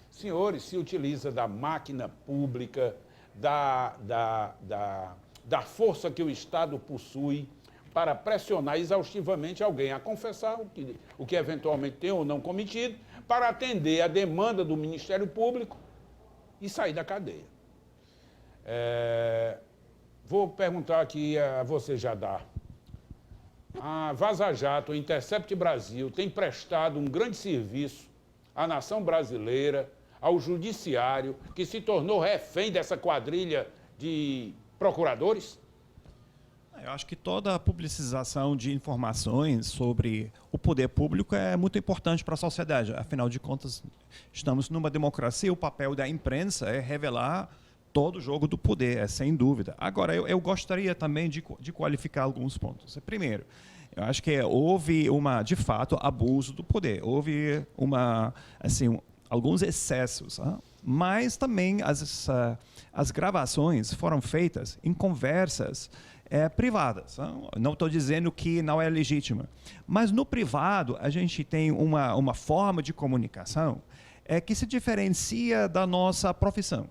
Senhores, se utiliza da máquina pública, da força que o Estado possui para pressionar exaustivamente alguém a confessar o que eventualmente tem ou não cometido, para atender a demanda do Ministério Público e sair da cadeia. Vou perguntar aqui a você, Jadar. A Vaza Jato, a Intercept Brasil, tem prestado um grande serviço à nação brasileira, ao judiciário, que se tornou refém dessa quadrilha de procuradores? Eu acho que toda a publicização de informações sobre o poder público é muito importante para a sociedade. Afinal de contas, estamos numa democracia, o papel da imprensa é revelar todo o jogo do poder, sem dúvida. Agora, eu gostaria também de qualificar alguns pontos. Primeiro, eu acho que houve, de fato, abuso do poder. Houve alguns excessos, mas também as gravações foram feitas em conversas privadas. Não estou dizendo que não é legítima, mas no privado a gente tem uma forma de comunicação que se diferencia da nossa profissão.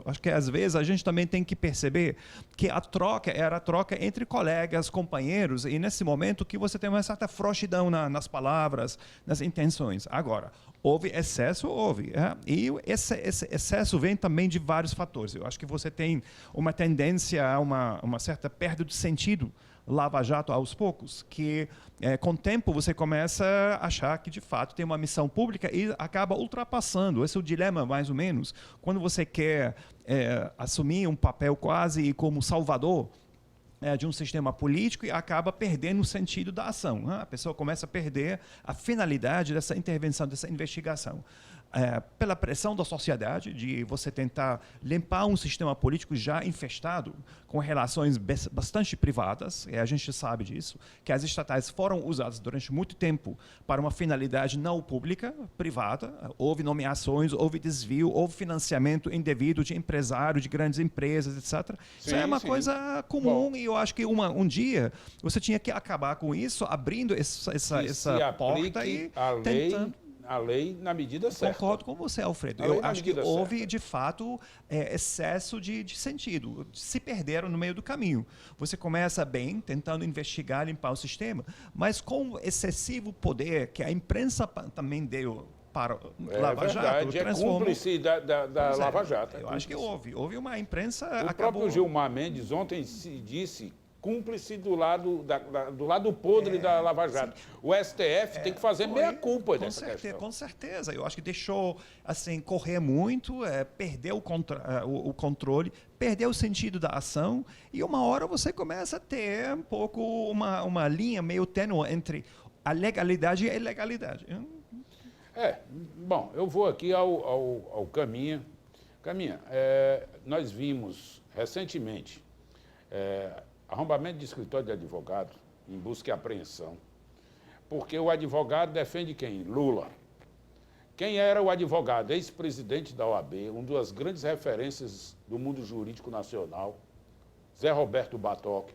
Acho que às vezes a gente também tem que perceber que a troca era a troca entre colegas, companheiros, e nesse momento que você tem uma certa frouxidão nas palavras, nas intenções. Agora, houve excesso? Houve. E esse excesso vem também de vários fatores. Eu acho que você tem uma tendência a uma certa perda de sentido Lava Jato aos poucos, que com o tempo você começa a achar que de fato tem uma missão pública e acaba ultrapassando. Esse é o dilema, mais ou menos, quando você quer assumir um papel quase como salvador de um sistema político e acaba perdendo o sentido da ação. A pessoa começa a perder a finalidade dessa intervenção, dessa investigação. Pela pressão da sociedade, de você tentar limpar um sistema político já infestado, com relações bastante privadas, e a gente sabe disso, que as estatais foram usadas durante muito tempo para uma finalidade não pública, privada. Houve nomeações, houve desvio, houve financiamento indevido de empresários, de grandes empresas, etc. Isso é uma coisa comum. Bom, e eu acho que um dia você tinha que acabar com isso, abrindo essa porta e tentando... A lei na medida certa. Concordo com você, Alfredo. Eu acho que houve, de fato, excesso de sentido. Se perderam no meio do caminho. Você começa bem, tentando investigar, limpar o sistema, mas com excessivo poder que a imprensa também deu para Lava Jato. É cúmplice da Lava Jato. Eu acho que houve uma imprensa... O próprio Gilmar Mendes ontem se disse... cúmplice do lado podre da Lava Jato. Sim. O STF tem que fazer meia-culpa dessa questão. Com certeza. Eu acho que deixou correr muito, perdeu o controle, perdeu o sentido da ação, e uma hora você começa a ter um pouco uma linha meio tênue entre a legalidade e a ilegalidade. Bom, eu vou aqui ao Caminha. Caminha, nós vimos recentemente... arrombamento de escritório de advogado em busca e apreensão. Porque o advogado defende quem? Lula. Quem era o advogado? Ex-presidente da OAB, uma das grandes referências do mundo jurídico nacional, Zé Roberto Batoque,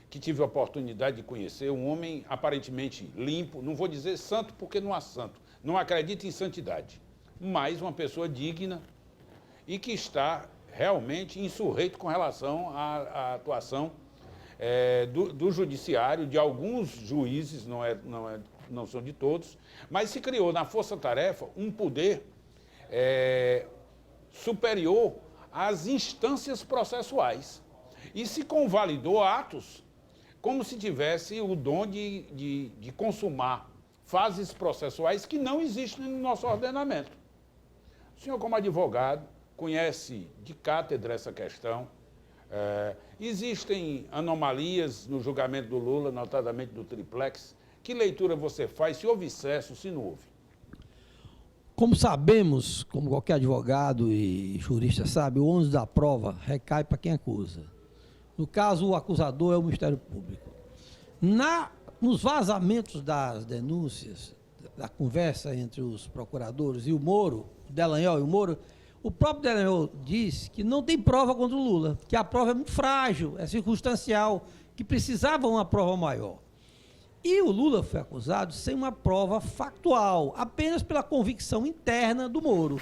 que tive a oportunidade de conhecer, um homem aparentemente limpo, não vou dizer santo porque não há santo, não acredita em santidade, mas uma pessoa digna e que está... realmente insurreito com relação à atuação do judiciário, de alguns juízes, não são de todos, mas se criou na força-tarefa um poder superior às instâncias processuais e se convalidou atos como se tivesse o dom de consumar fases processuais que não existem no nosso ordenamento. O senhor, como advogado, conhece de cátedra essa questão. Existem anomalias no julgamento do Lula, notadamente do triplex. Que leitura você faz, se houve excesso, se não houve? Como sabemos, como qualquer advogado e jurista sabe, o ônus da prova recai para quem acusa. No caso, o acusador é o Ministério Público. Nos vazamentos das denúncias, da conversa entre os procuradores e o Moro, o Delanhol e o Moro, o próprio Delanhol diz que não tem prova contra o Lula, que a prova é muito frágil, é circunstancial, que precisava uma prova maior. E o Lula foi acusado sem uma prova factual, apenas pela convicção interna do Moro.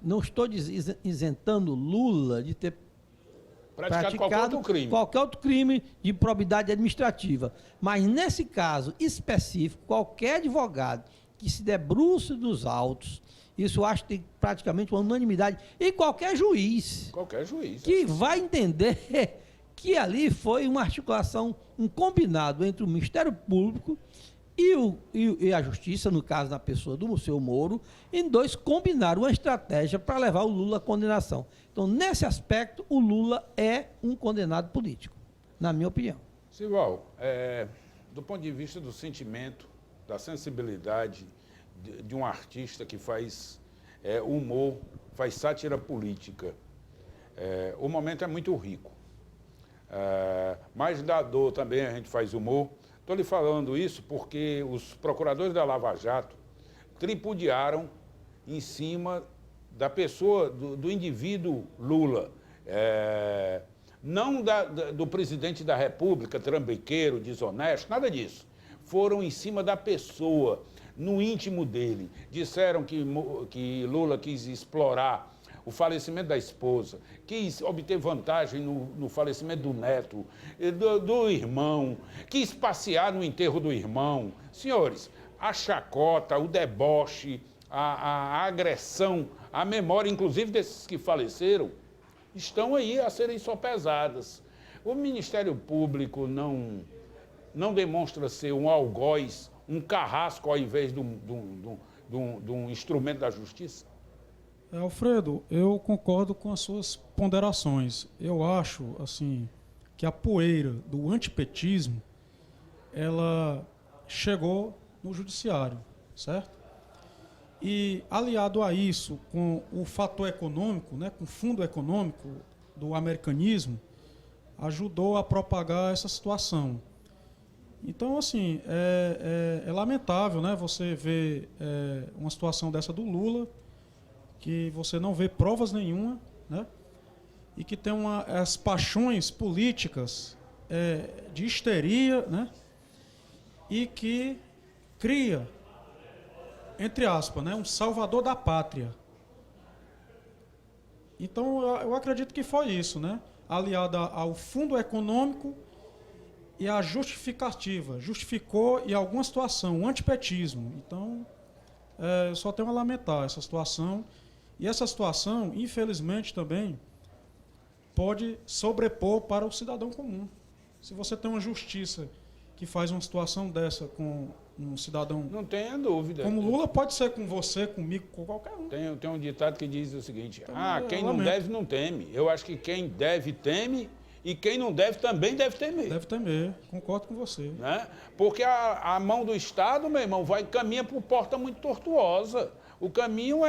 Não estou isentando Lula de ter praticado qualquer outro crime de improbidade administrativa. Mas, nesse caso específico, qualquer advogado que se debruce nos autos, isso eu acho que tem praticamente uma unanimidade, e qualquer juiz que vai entender que ali foi uma articulação, um combinado entre o Ministério Público e a Justiça, no caso da pessoa do seu Moro, e dois combinaram uma estratégia para levar o Lula à condenação. Então, nesse aspecto, o Lula é um condenado político, na minha opinião. Sival, do ponto de vista do sentimento, da sensibilidade de um artista que faz humor, faz sátira política, o momento é muito rico. Mas da dor também a gente faz humor. Estou lhe falando isso porque os procuradores da Lava Jato tripudiaram em cima da pessoa, do indivíduo Lula. Não do presidente da República, trambiqueiro, desonesto, nada disso. Foram em cima da pessoa, no íntimo dele. Disseram que Lula quis explorar o falecimento da esposa, quis obter vantagem no falecimento do neto, do irmão, quis passear no enterro do irmão. Senhores, a chacota, o deboche, a agressão, a memória, inclusive desses que faleceram, estão aí a serem sopesadas. O Ministério Público não demonstra ser um algoz, um carrasco ao invés de um instrumento da justiça? Alfredo, eu concordo com as suas ponderações. Eu acho, assim, que a poeira do antipetismo, ela chegou no judiciário, certo? E, aliado a isso, com o fator econômico, né, com o fundo econômico do americanismo, ajudou a propagar essa situação. Então, assim, é lamentável, né, você ver uma situação dessa do Lula, que você não vê provas nenhuma, né? E que tem as paixões políticas de histeria, né? E que cria, entre aspas, né, um salvador da pátria. Então, eu acredito que foi isso, né? Aliado ao fundo econômico e à justificativa. Justificou, em alguma situação, o antipetismo. Então, eu só tenho a lamentar essa situação. E essa situação, infelizmente, também pode sobrepor para o cidadão comum. Se você tem uma justiça que faz uma situação dessa com um cidadão... Não tenha dúvida. Como Lula, pode ser com você, comigo, com qualquer um. Tem um ditado que diz o seguinte, então, quem não deve não teme. Eu acho que quem deve teme e quem não deve também deve temer. Deve temer, concordo com você. Né? Porque a mão do Estado, meu irmão, caminha por porta muito tortuosa. O caminho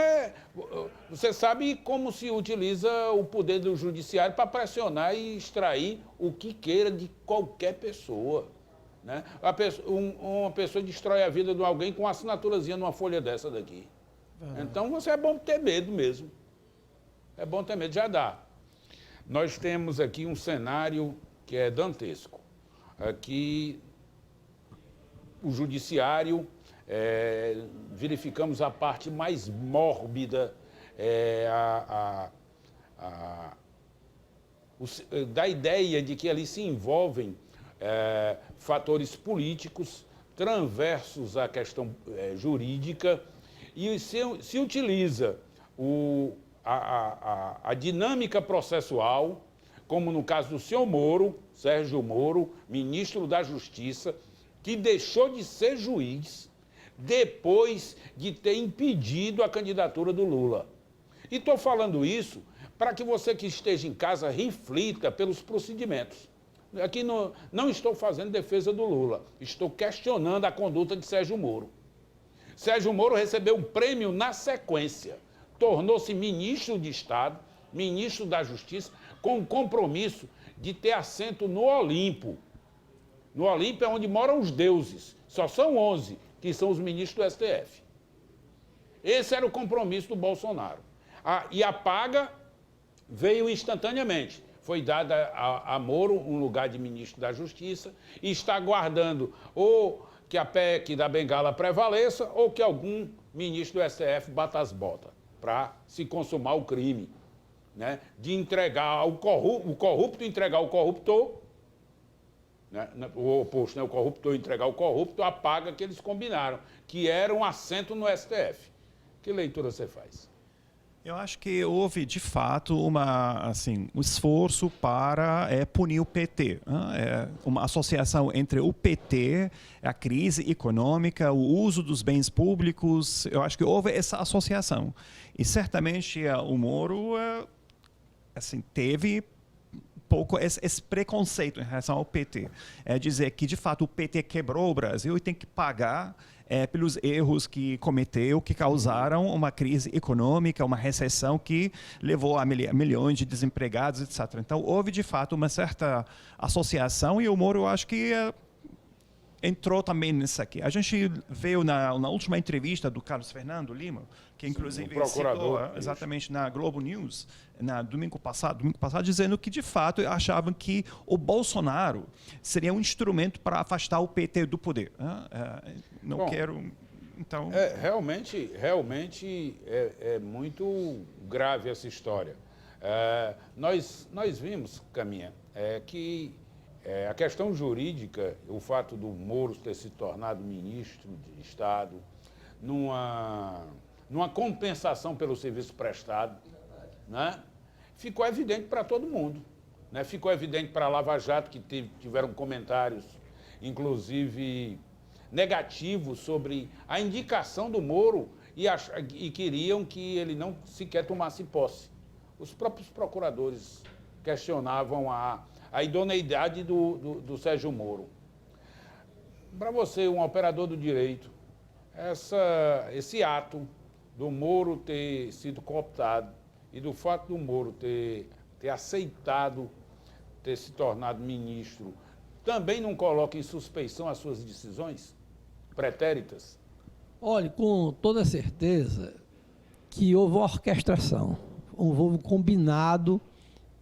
você sabe como se utiliza o poder do judiciário para pressionar e extrair o que queira de qualquer pessoa. Né? Uma pessoa destrói a vida de alguém com uma assinaturazinha numa folha dessa daqui. Então, é bom ter medo mesmo. É bom ter medo, já dá. Nós temos aqui um cenário que é dantesco. Aqui, o judiciário... verificamos a parte mais mórbida da ideia de que ali se envolvem fatores políticos transversos à questão jurídica e se utiliza a dinâmica processual, como no caso do senhor Moro, Sérgio Moro, ministro da Justiça, que deixou de ser juiz depois de ter impedido a candidatura do Lula. E estou falando isso para que você que esteja em casa reflita pelos procedimentos. Aqui não estou fazendo defesa do Lula, estou questionando a conduta de Sérgio Moro. Sérgio Moro recebeu um prêmio na sequência, tornou-se ministro de Estado, ministro da Justiça, com o compromisso de ter assento no Olimpo. No Olimpo é onde moram os deuses, só são 11 que são os ministros do STF. Esse era o compromisso do Bolsonaro. E a paga veio instantaneamente. foi dada a Moro um lugar de ministro da Justiça e está aguardando ou que a PEC da Bengala prevaleça ou que algum ministro do STF bata as botas para se consumar o crime, né? De entregar o corrupto entregar o corruptor, né? O oposto, né? O corruptor entregar o corrupto, a paga que eles combinaram, que era um assento no STF. Que leitura você faz? Eu acho que houve, de fato, um esforço para punir o PT. Uma associação entre o PT, a crise econômica, o uso dos bens públicos. Eu acho que houve essa associação. E, certamente, o Moro teve pouco esse preconceito em relação ao PT. É dizer que, de fato, o PT quebrou o Brasil e tem que pagar pelos erros que cometeu, que causaram uma crise econômica, uma recessão que levou a milhões de desempregados, etc. Então, houve, de fato, uma certa associação e o Moro, eu acho que entrou também nisso aqui. A gente viu na última entrevista do Carlos Fernando Lima, que inclusive citou exatamente na Globo News, domingo passado, dizendo que, de fato, achavam que o Bolsonaro seria um instrumento para afastar o PT do poder. Não quero... Então... Realmente é muito grave essa história. Nós vimos, Caminha, que a questão jurídica, o fato do Moro ter se tornado ministro de Estado, numa compensação pelo serviço prestado, né? Ficou evidente para todo mundo. Né? Ficou evidente para a Lava Jato, que tiveram comentários, inclusive negativos, sobre a indicação do Moro e queriam que ele não sequer tomasse posse. Os próprios procuradores questionavam a idoneidade do Sérgio Moro. Para você, um operador do direito, esse ato do Moro ter sido cooptado e do fato do Moro ter aceitado ter se tornado ministro, também não coloca em suspeição as suas decisões pretéritas? Olha, com toda certeza que houve uma orquestração, houve um combinado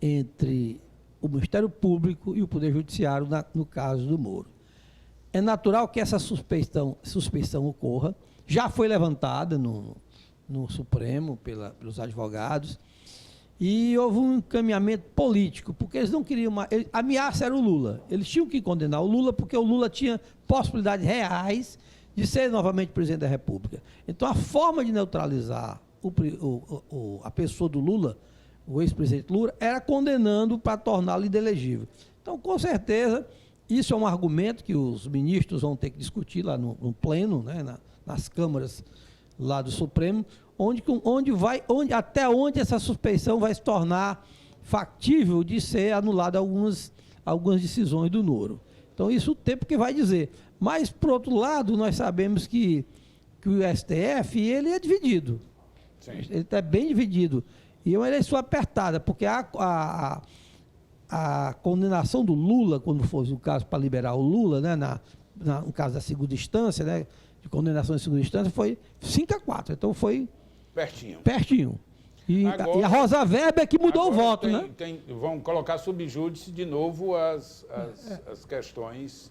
entre o Ministério Público e o Poder Judiciário no caso do Moro. É natural que essa suspeição ocorra, já foi levantada no Supremo pelos advogados, e houve um encaminhamento político, porque eles não queriam a ameaça era o Lula. Eles tinham que condenar o Lula, porque o Lula tinha possibilidades reais de ser novamente presidente da República. Então, a forma de neutralizar a pessoa do Lula, o ex-presidente Lula, era condenando para torná-lo inelegível. Então, com certeza, isso é um argumento que os ministros vão ter que discutir lá no pleno, né, nas câmaras lá do Supremo, até onde essa suspeição vai se tornar factível de ser anulada algumas decisões do Moro. Então, isso o tempo que vai dizer. Mas, por outro lado, nós sabemos que o STF ele é dividido. Sim. Ele está bem dividido. E é uma eleição apertada, porque a condenação do Lula, quando fosse o caso para liberar o Lula, né, no caso da segunda instância, né, de condenação de segunda instância, foi 5-4. Então, foi pertinho. E a Rosa Weber que mudou o voto, né? Vão colocar subjúdice de novo as questões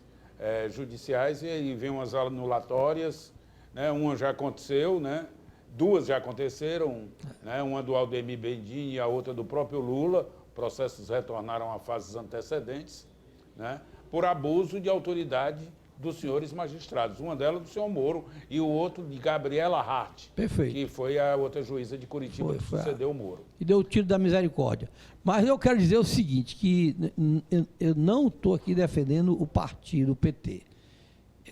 judiciais, e aí vem umas anulatórias, né? Uma já aconteceu, né? Duas já aconteceram, né? Uma do Aldemir Bedin e a outra do próprio Lula. Processos retornaram a fases antecedentes, né? Por abuso de autoridade dos senhores magistrados. Uma delas do senhor Moro e o outro de Gabriela Hart. Perfeito. Que foi a outra juíza de Curitiba que sucedeu o Moro. E deu o tiro da misericórdia. Mas eu quero dizer o seguinte, que eu não estou aqui defendendo o partido, o PT.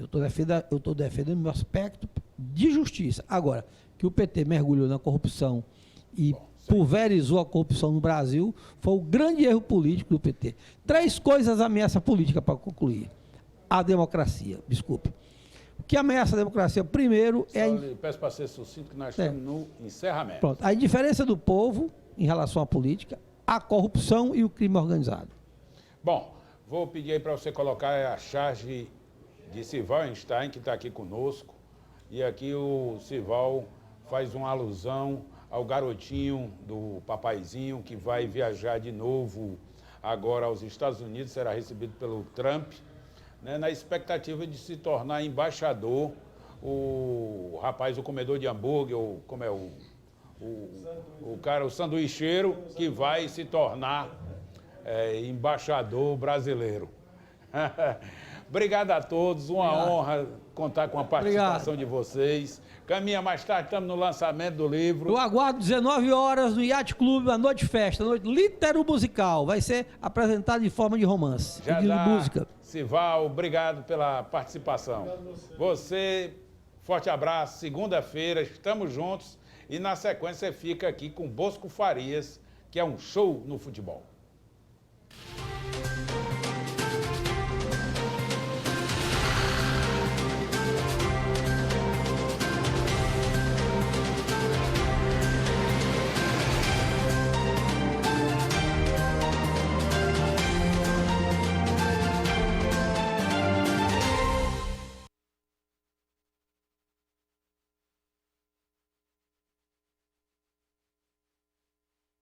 Eu estou defendendo o meu aspecto de justiça. Agora, que o PT mergulhou na corrupção e pulverizou a corrupção no Brasil, foi o grande erro político do PT. 3 coisas ameaçam a política para concluir. A democracia, desculpe. O que ameaça a democracia, primeiro, peço para ser sucinto, que nós estamos no encerramento. Pronto. A indiferença do povo em relação à política, a corrupção e o crime organizado. Bom, vou pedir aí para você colocar a charge de Sival Einstein, que está aqui conosco. E aqui o Sival faz uma alusão ao garotinho do papaizinho que vai viajar de novo agora aos Estados Unidos, será recebido pelo Trump, né, na expectativa de se tornar embaixador, o rapaz, o comedor de hambúrguer, como é o cara, o sanduicheiro, que vai se tornar embaixador brasileiro. Obrigado a todos, uma honra contar com a participação de vocês. Caminha, mais tarde estamos no lançamento do livro. Eu aguardo 19 horas no Yacht Clube, a noite de festa, a noite litero musical. Vai ser apresentado em forma de romance, Já de dá, música. Sival, obrigado pela participação. Você, forte abraço, segunda-feira, estamos juntos. E na sequência fica aqui com Bosco Farias, que é um show no futebol.